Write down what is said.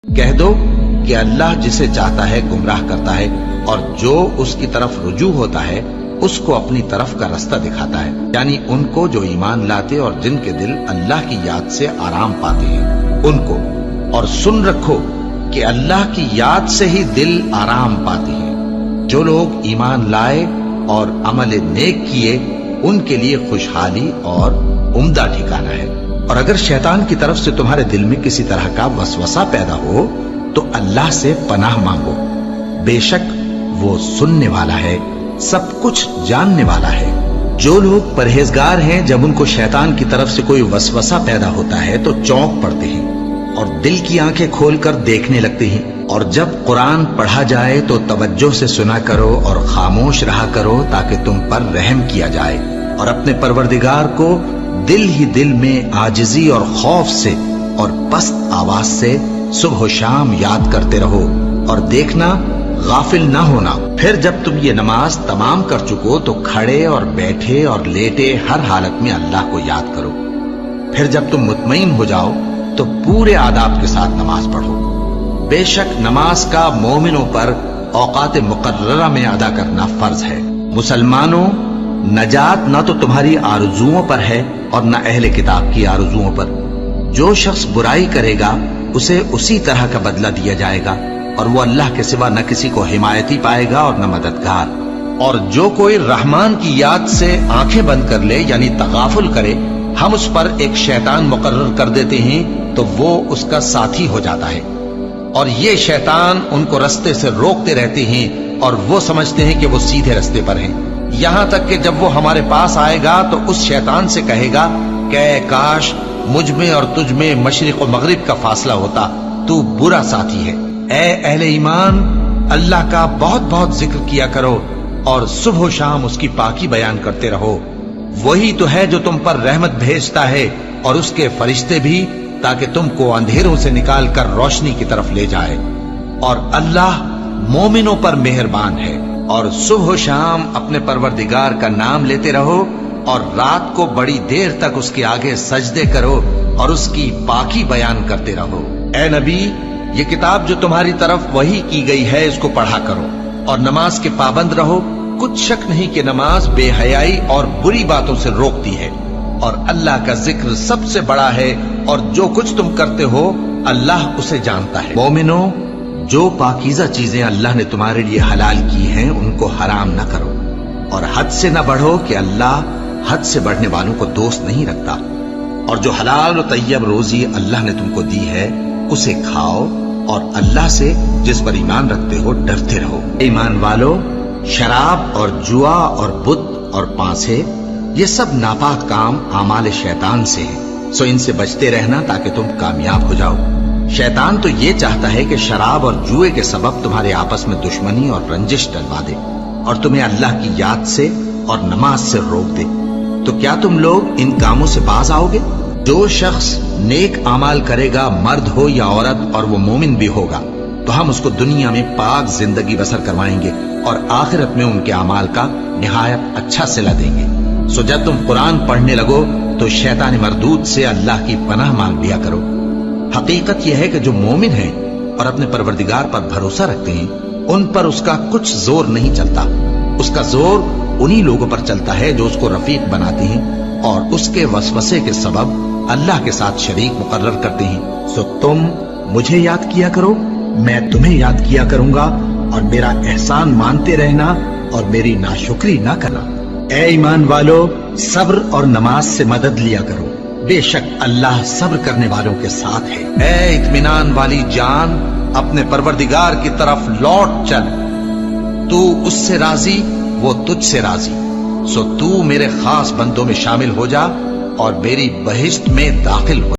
کہہ دو کہ اللہ جسے چاہتا ہے گمراہ کرتا ہے اور جو اس کی طرف رجوع ہوتا ہے اس کو اپنی طرف کا رستہ دکھاتا ہے، یعنی ان کو جو ایمان لاتے اور جن کے دل اللہ کی یاد سے آرام پاتے ہیں ان کو۔ اور سن رکھو کہ اللہ کی یاد سے ہی دل آرام پاتے ہیں۔ جو لوگ ایمان لائے اور عمل نیک کیے ان کے لیے خوشحالی اور عمدہ ٹھکانہ ہے۔ اور اگر شیطان کی طرف سے تمہارے دل میں کسی طرح کا وسوسہ پیدا ہو تو اللہ سے پناہ مانگو، بے شک وہ سننے والا ہے، سب کچھ جاننے والا ہے۔ جو لوگ پرہیزگار ہیں جب ان کو شیطان کی طرف سے کوئی وسوسہ پیدا ہوتا ہے تو چونک پڑتے ہیں اور دل کی آنکھیں کھول کر دیکھنے لگتے ہیں، اور جب قرآن پڑھا جائے تو توجہ سے سنا کرو اور خاموش رہا کرو تاکہ تم پر رحم کیا جائے، اور اپنے پروردگار کو دل ہی دل میں عاجزی اور خوف سے اور پست آواز سے صبح و شام یاد کرتے رہو، اور دیکھنا غافل نہ ہونا۔ پھر جب تم یہ نماز تمام کر چکو تو کھڑے اور بیٹھے اور لیٹے ہر حالت میں اللہ کو یاد کرو۔ پھر جب تم مطمئن ہو جاؤ تو پورے آداب کے ساتھ نماز پڑھو۔ بے شک نماز کا مومنوں پر اوقات مقررہ میں ادا کرنا فرض ہے۔ مسلمانوں، نجات نہ تو تمہاری آرزوؤں پر ہے اور نہ اہل کتاب کی آرزوؤں پر۔ جو شخص برائی کرے گا اسے اسی طرح کا بدلہ دیا جائے گا، اور وہ اللہ کے سوا نہ کسی کو حمایتی پائے گا اور نہ مددگار۔ اور جو کوئی رحمان کی یاد سے آنکھیں بند کر لے یعنی تغافل کرے، ہم اس پر ایک شیطان مقرر کر دیتے ہیں تو وہ اس کا ساتھی ہو جاتا ہے، اور یہ شیطان ان کو رستے سے روکتے رہتے ہیں اور وہ سمجھتے ہیں کہ وہ سیدھے رستے پر ہیں، یہاں تک کہ جب وہ ہمارے پاس آئے گا تو اس شیطان سے کہے گا کہ اے کاش مجھ میں اور تجھ میں مشرق و مغرب کا فاصلہ ہوتا، تو برا ساتھی ہے۔ اے اہل ایمان، اللہ کا بہت بہت ذکر کیا کرو اور صبح و شام اس کی پاکی بیان کرتے رہو، وہی تو ہے جو تم پر رحمت بھیجتا ہے اور اس کے فرشتے بھی، تاکہ تم کو اندھیروں سے نکال کر روشنی کی طرف لے جائے۔ اور اللہ مومنوں پر مہربان ہے۔ اور صبح و شام اپنے پروردگار کا نام لیتے رہو، اور رات کو بڑی دیر تک اس کے آگے سجدے کرو اور اس کی پاکی بیان کرتے رہو۔ اے نبی، یہ کتاب جو تمہاری طرف وحی کی گئی ہے اس کو پڑھا کرو اور نماز کے پابند رہو۔ کچھ شک نہیں کہ نماز بے حیائی اور بری باتوں سے روکتی ہے، اور اللہ کا ذکر سب سے بڑا ہے، اور جو کچھ تم کرتے ہو اللہ اسے جانتا ہے۔ مومنو، جو پاکیزہ چیزیں اللہ نے تمہارے لیے حلال کی ہیں ان کو حرام نہ کرو، اور حد سے نہ بڑھو کہ اللہ حد سے بڑھنے والوں کو دوست نہیں رکھتا، اور جو حلال و طیب روزی اللہ نے تم کو دی ہے اسے کھاؤ، اور اللہ سے جس پر ایمان رکھتے ہو ڈرتے رہو۔ ایمان والو، شراب اور جوا اور بت اور پانسے یہ سب ناپاک کام اعمال شیطان سے ہیں، سو ان سے بچتے رہنا تاکہ تم کامیاب ہو جاؤ۔ شیطان تو یہ چاہتا ہے کہ شراب اور جوئے کے سبب تمہارے آپس میں دشمنی اور رنجش ڈلوا دے اور تمہیں اللہ کی یاد سے اور نماز سے روک دے۔ تو کیا تم لوگ ان کاموں سے باز آؤ گے؟ جو شخص نیک اعمال کرے گا، مرد ہو یا عورت، اور وہ مومن بھی ہوگا، تو ہم اس کو دنیا میں پاک زندگی بسر کروائیں گے اور آخرت میں ان کے اعمال کا نہایت اچھا صلہ دیں گے۔ سو جب تم قرآن پڑھنے لگو تو شیطان مردود سے اللہ کی پناہ مانگ لیا کرو۔ حقیقت یہ ہے کہ جو مومن ہیں اور اپنے پروردگار پر بھروسہ رکھتے ہیں ان پر اس کا کچھ زور نہیں چلتا، اس کا زور انہی لوگوں پر چلتا ہے جو اس کو رفیق بناتے ہیں اور اس کے وسوسے کے سبب اللہ کے ساتھ شریک مقرر کرتے ہیں۔ سو تم مجھے یاد کیا کرو، میں تمہیں یاد کیا کروں گا، اور میرا احسان مانتے رہنا اور میری ناشکری نہ کرنا۔ اے ایمان والو، صبر اور نماز سے مدد لیا کرو، بے شک اللہ صبر کرنے والوں کے ساتھ ہے۔ اے اطمینان والی جان، اپنے پروردگار کی طرف لوٹ چل، تو اس سے راضی وہ تجھ سے راضی، سو تو میرے خاص بندوں میں شامل ہو جا اور میری بہشت میں داخل ہو۔